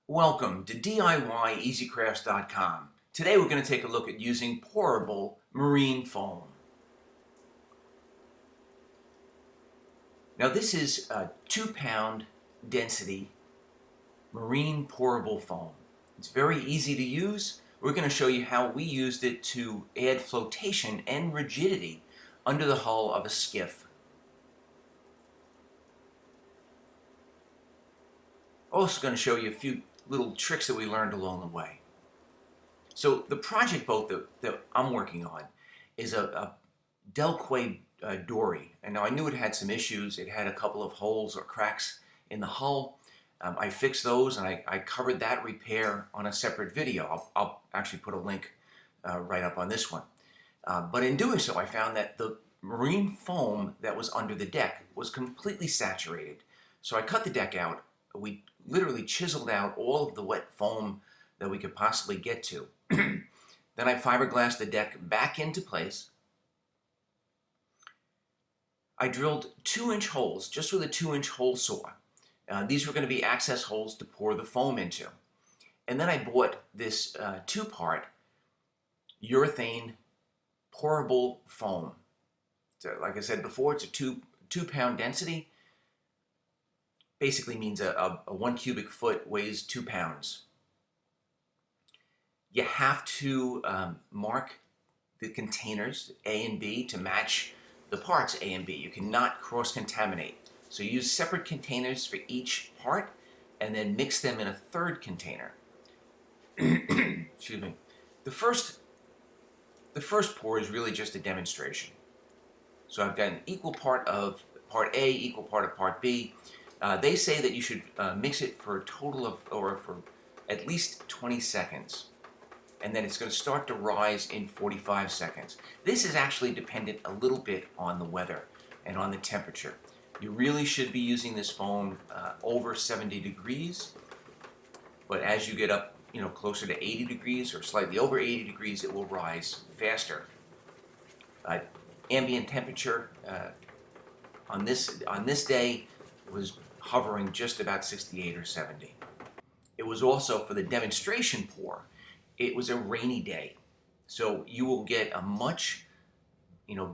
Welcome to DIYEasyCrafts.com. Today we're going to take a look at using pourable marine foam. Now this is a 2-pound density marine pourable foam. It's very easy to use. We're going to show you how we used it to add flotation and rigidity under the hull of a skiff. Also going to show you a few little tricks that we learned along the way. So the project boat that I'm working on is a Dayz dory. And now I knew it had some issues. It had a couple of holes or cracks in the hull. I fixed those and I covered that repair on a separate video. I'll actually put a link right up on this one. But in doing so, I found that the marine foam that was under the deck was completely saturated. So I cut the deck out. We literally chiseled out all of the wet foam that we could possibly get to. Then I fiberglassed the deck back into place. I drilled 2-inch holes just with a 2-inch hole saw. These were going to be access holes to pour the foam into. And then I bought this 2-part urethane pourable foam. So, like I said before, it's a 2-pound density. Basically means a 1 cubic foot weighs 2 pounds. You have to mark the containers A and B to match the parts A and B. You cannot cross-contaminate. So you use separate containers for each part and then mix them in a third container. Excuse me. The first pour is really just a demonstration. So I've got an equal part of part A, equal part of part B. They say that you should mix it for a total of, or for at least 20 seconds. And then it's going to start to rise in 45 seconds. This is actually dependent a little bit on the weather and on the temperature. You really should be using this foam over 70 degrees. But as you get up, closer to 80 degrees or slightly over 80 degrees, it will rise faster. Ambient temperature on this day was hovering just about 68 or 70. It was also, for the demonstration pour, it was a rainy day. So you will get a much,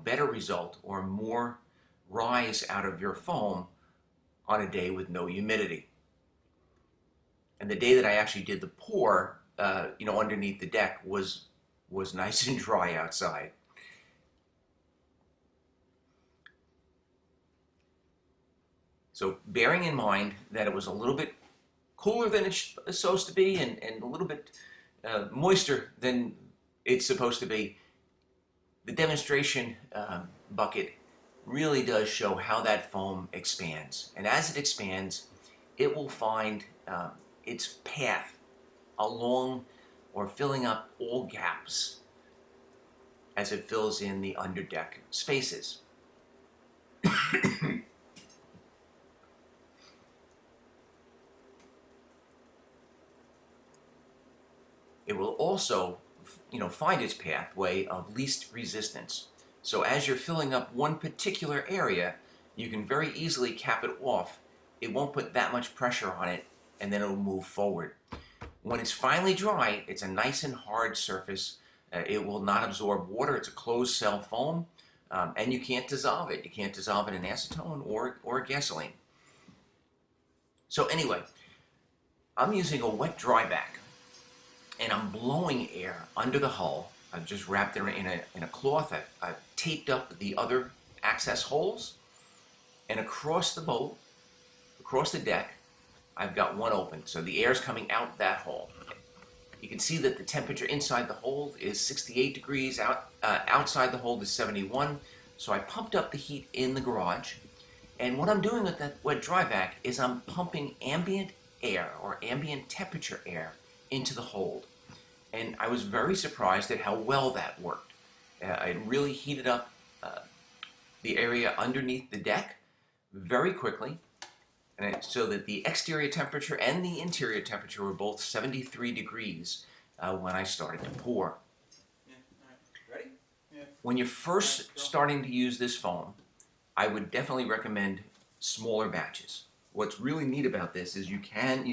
better result or more rise out of your foam on a day with no humidity. And the day that I actually did the pour, underneath the deck was nice and dry outside. So bearing in mind that it was a little bit cooler than it's supposed to be and a little bit moister than it's supposed to be, the demonstration bucket really does show how that foam expands. And as it expands, it will find its path along or filling up all gaps as it fills in the underdeck spaces. It will also, find its pathway of least resistance. So as you're filling up one particular area, you can very easily cap it off. It won't put that much pressure on it, and then it'll move forward. When it's finally dry, it's a nice and hard surface. It will not absorb water. It's a closed cell foam, and you can't dissolve it. You can't dissolve it in acetone or gasoline. So anyway, I'm using a wet dry vac. And I'm blowing air under the hull. I've just wrapped it in a cloth. I've taped up the other access holes. And across the boat, across the deck, I've got one open. So the air's coming out that hole. You can see that the temperature inside the hold is 68 degrees. Outside the hold is 71. So I pumped up the heat in the garage. And what I'm doing with that wet dry vac is I'm pumping ambient air or ambient temperature air into the hold. And I was very surprised at how well that worked. It really heated up the area underneath the deck very quickly, and so that the exterior temperature and the interior temperature were both 73 degrees when I started to pour. Yeah. All right. Ready? Yeah. When you're first starting to use this foam, I would definitely recommend smaller batches. what's really neat about this is you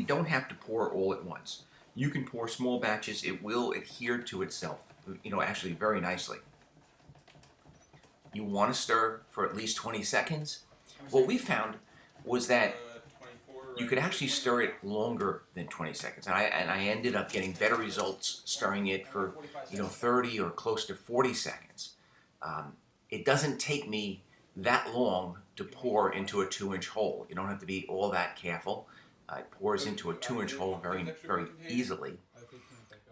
don't have to pour all at once. You can pour small batches. It will adhere to itself, actually very nicely. You want to stir for at least 20 seconds. What we found was that you could actually stir it longer than 20 seconds. And I ended up getting better results stirring it for 30 or close to 40 seconds. It doesn't take me that long to pour into a 2-inch hole. You don't have to be all that careful. It pours into a 2-inch hole very, very easily.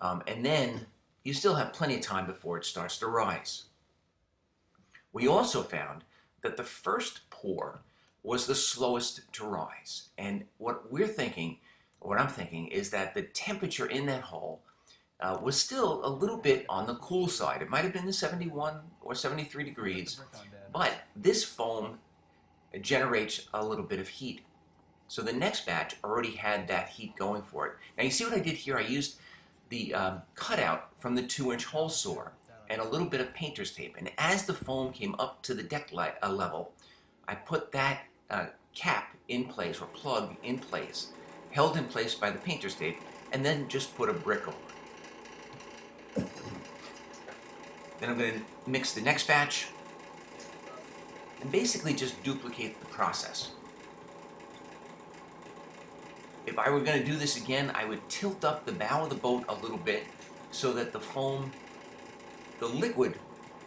And then you still have plenty of time before it starts to rise. We also found that the first pour was the slowest to rise. And what I'm thinking is that the temperature in that hole was still a little bit on the cool side. It might have been the 71 or 73 degrees, but this foam generates a little bit of heat. So the next batch already had that heat going for it. Now you see what I did here? I used the cutout from the 2-inch hole saw and a little bit of painter's tape. And as the foam came up to the deck level, I put that cap in place, or plug in place, held in place by the painter's tape, and then just put a brick over it. Then I'm going to mix the next batch and basically just duplicate the process. If I were going to do this again, I would tilt up the bow of the boat a little bit so that the foam, the liquid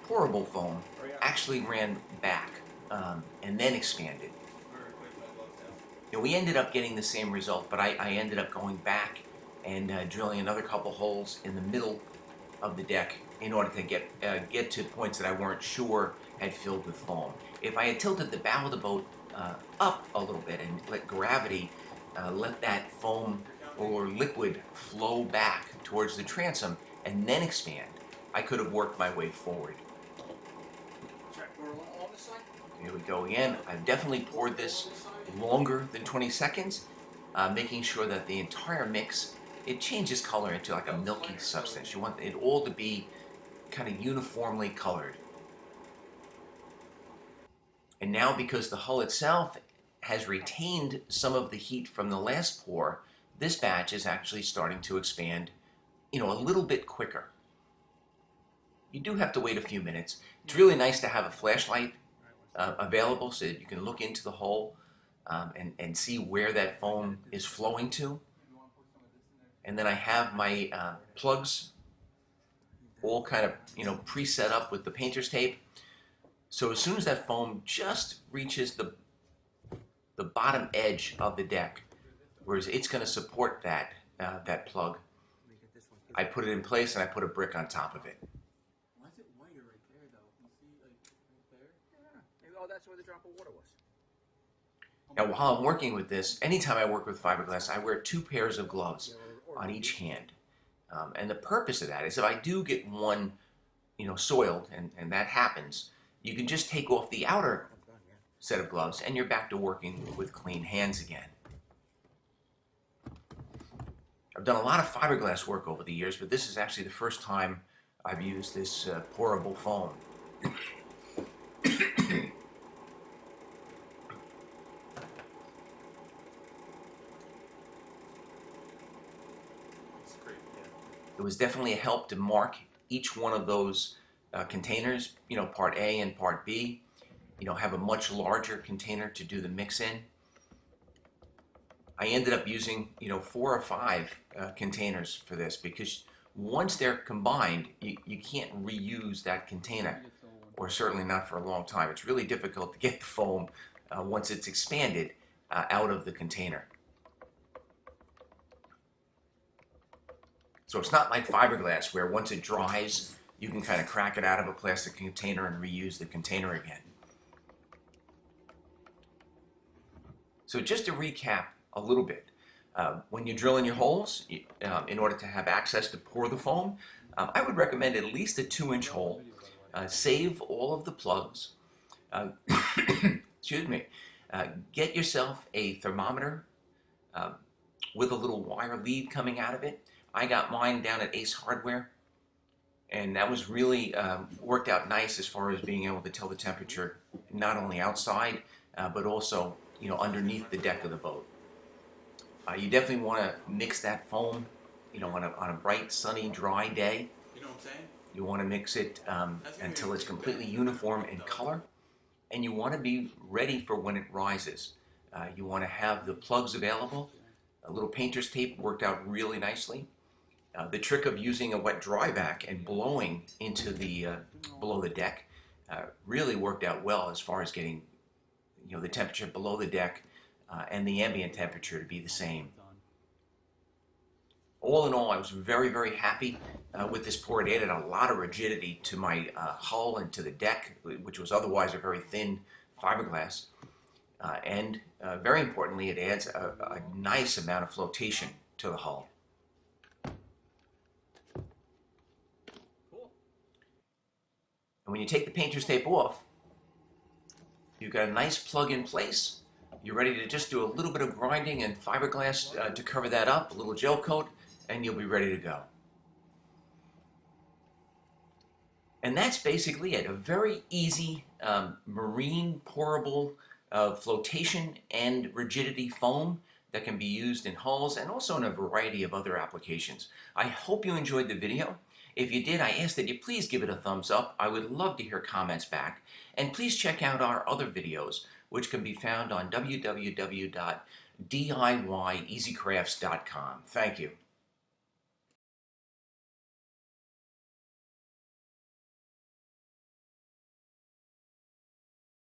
pourable foam, actually ran back and then expanded. We ended up getting the same result, but I ended up going back and drilling another couple holes in the middle of the deck in order to get to points that I weren't sure had filled with foam. If I had tilted the bow of the boat up a little bit and let gravity let that foam or liquid flow back towards the transom and then expand, I could have worked my way forward. Here we go again. I've definitely poured this longer than 20 seconds, making sure that the entire mix, it changes color into like a milky substance. You want it all to be kind of uniformly colored. And now, because the hull itself has retained some of the heat from the last pour, this batch is actually starting to expand, a little bit quicker. You do have to wait a few minutes. It's really nice to have a flashlight available so that you can look into the hole and see where that foam is flowing to. And then I have my plugs all kind of pre-set up with the painter's tape. So as soon as that foam just reaches the bottom edge of the deck, whereas it's going to support that plug, I put it in place and I put a brick on top of it. Why is it whiter right there, though? You see, like, right there? Yeah. Maybe, that's where the drop of water was. Now, while I'm working with this, anytime I work with fiberglass, I wear 2 pairs of gloves on each hand. And the purpose of that is if I do get one, soiled, and that happens, you can just take off the outer set of gloves and you're back to working with clean hands again. I've done a lot of fiberglass work over the years, but this is actually the first time I've used this pourable foam. It was definitely a help to mark each one of those containers, part A and part B. Have a much larger container to do the mix in. I ended up using, 4 or 5 containers for this because once they're combined, you can't reuse that container, or certainly not for a long time. It's really difficult to get the foam, once it's expanded, out of the container. So it's not like fiberglass where once it dries, you can kind of crack it out of a plastic container and reuse the container again. So just to recap a little bit, when you drill in your holes, in order to have access to pour the foam, I would recommend at least a 2-inch hole. Save all of the plugs. Excuse me. Get yourself a thermometer with a little wire lead coming out of it. I got mine down at Ace Hardware, and that was really worked out nice as far as being able to tell the temperature not only outside, but also underneath the deck of the boat. You definitely want to mix that foam, on a bright, sunny, dry day. You know what I'm saying? You want to mix it until it's completely uniform in color, and you want to be ready for when it rises. You want to have the plugs available. A little painter's tape worked out really nicely. The trick of using a wet dry vac and blowing into the below the deck really worked out well as far as getting the temperature below the deck and the ambient temperature to be the same. All in all, I was very, very happy with this pour. It added a lot of rigidity to my hull and to the deck, which was otherwise a very thin fiberglass. And very importantly, it adds a nice amount of flotation to the hull. And when you take the painter's tape off, you've got a nice plug in place. You're ready to just do a little bit of grinding and fiberglass to cover that up, a little gel coat, and you'll be ready to go. And that's basically it. A very easy marine pourable flotation and rigidity foam that can be used in hulls and also in a variety of other applications. I hope you enjoyed the video. If you did, I ask that you please give it a thumbs up. I would love to hear comments back. And please check out our other videos, which can be found on www.diyeasycrafts.com. Thank you.